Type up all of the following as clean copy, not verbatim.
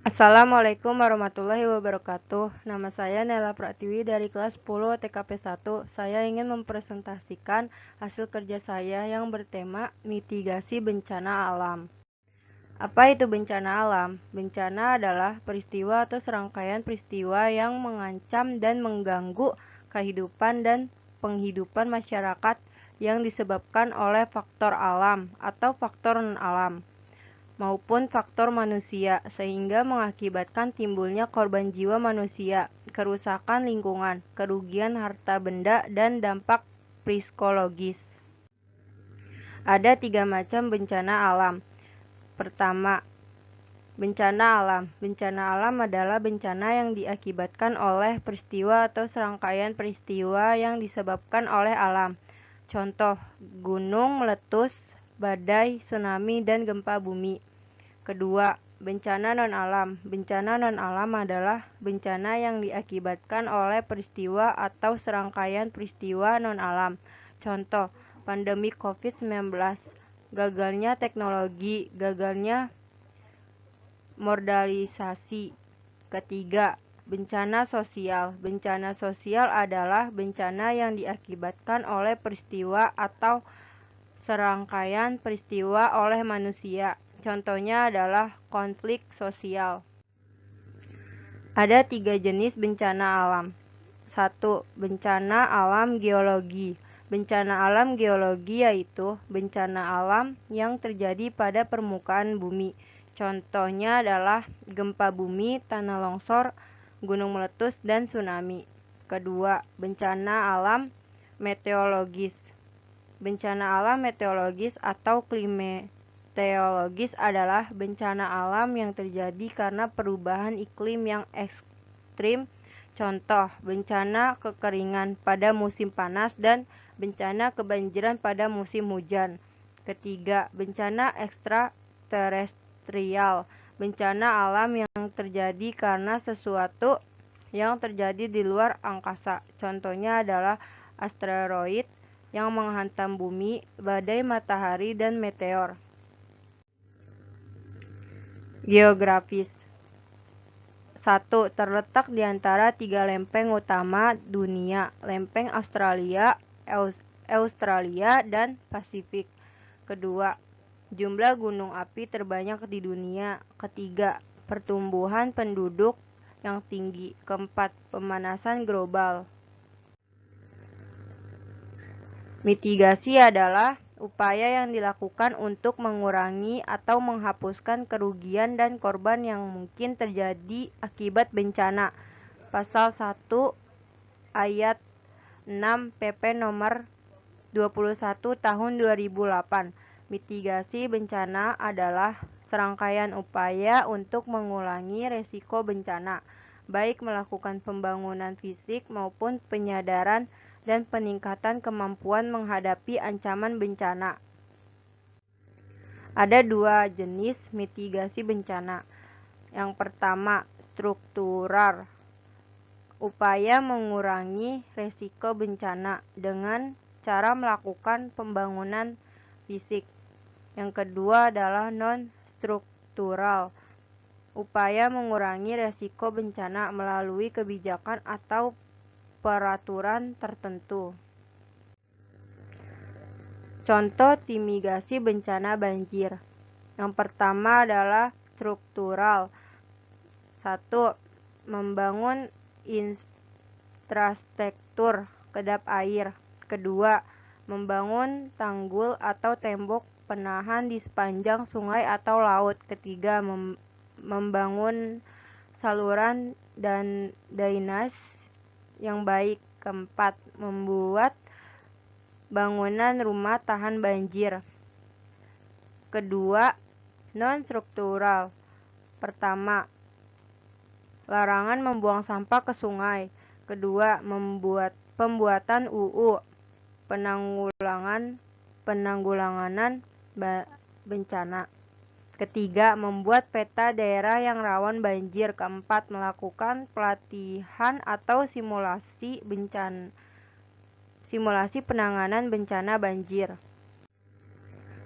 Assalamualaikum warahmatullahi wabarakatuh. Nama saya Nela Pratiwi dari kelas 10 TKP 1. Saya ingin mempresentasikan hasil kerja saya yang bertema mitigasi bencana alam. Apa itu bencana alam? Bencana adalah peristiwa atau serangkaian peristiwa yang mengancam dan mengganggu kehidupan dan penghidupan masyarakat yang disebabkan oleh faktor alam atau faktor non-alam maupun faktor manusia, sehingga mengakibatkan timbulnya korban jiwa manusia, kerusakan lingkungan, kerugian harta benda, dan dampak psikologis. Ada 3 macam bencana alam. Pertama, bencana alam. Bencana alam adalah bencana yang diakibatkan oleh peristiwa atau serangkaian peristiwa yang disebabkan oleh alam. Contoh, gunung meletus, badai, tsunami, dan gempa bumi. Kedua, bencana non-alam. Bencana non-alam adalah bencana yang diakibatkan oleh peristiwa atau serangkaian peristiwa non-alam. Contoh, pandemi COVID-19, gagalnya teknologi, gagalnya modernisasi. Ketiga, bencana sosial. Bencana sosial adalah bencana yang diakibatkan oleh peristiwa atau serangkaian peristiwa oleh manusia. Contohnya adalah konflik sosial. Ada 3 jenis bencana alam. 1. Bencana alam geologi. Bencana alam geologi yaitu bencana alam yang terjadi pada permukaan bumi. Contohnya adalah gempa bumi, tanah longsor, gunung meletus, dan tsunami. Kedua, bencana alam meteorologis. Bencana alam meteorologis atau klimatologis adalah bencana alam yang terjadi karena perubahan iklim yang ekstrim. Contoh, bencana kekeringan pada musim panas dan bencana kebanjiran pada musim hujan. Ketiga, bencana ekstraterestrial. Bencana alam yang terjadi karena sesuatu yang terjadi di luar angkasa. Contohnya adalah asteroid yang menghantam bumi, badai matahari, dan meteor. Geografis. 1. Terletak di antara 3 lempeng utama dunia, lempeng Australia, dan Pasifik. Kedua, jumlah gunung api terbanyak di dunia. Ketiga, pertumbuhan penduduk yang tinggi. Keempat, pemanasan global. Mitigasi adalah upaya yang dilakukan untuk mengurangi atau menghapuskan kerugian dan korban yang mungkin terjadi akibat bencana. Pasal 1 ayat 6 PP nomor 21 tahun 2008. Mitigasi bencana adalah serangkaian upaya untuk mengurangi resiko bencana, baik melakukan pembangunan fisik maupun penyadaran dan peningkatan kemampuan menghadapi ancaman bencana. Ada 2 jenis mitigasi bencana. Yang pertama, struktural. Upaya mengurangi resiko bencana dengan cara melakukan pembangunan fisik. Yang kedua adalah non-struktural. Upaya mengurangi resiko bencana melalui kebijakan atau peraturan tertentu. Contoh mitigasi bencana banjir. Yang pertama adalah struktural. 1. Membangun infrastruktur kedap air. Kedua, membangun tanggul atau tembok penahan di sepanjang sungai atau laut. Ketiga, membangun saluran dan drainase yang baik. Keempat, membuat bangunan rumah tahan banjir. Kedua, non-struktural. Pertama, larangan membuang sampah ke sungai. Kedua, pembuatan UU penanggulangan bencana. Ketiga, membuat peta daerah yang rawan banjir. Keempat, melakukan pelatihan atau simulasi penanganan bencana banjir.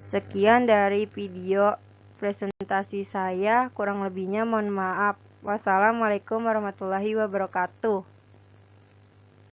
Sekian dari video presentasi saya. Kurang lebihnya mohon maaf. Wassalamualaikum warahmatullahi wabarakatuh.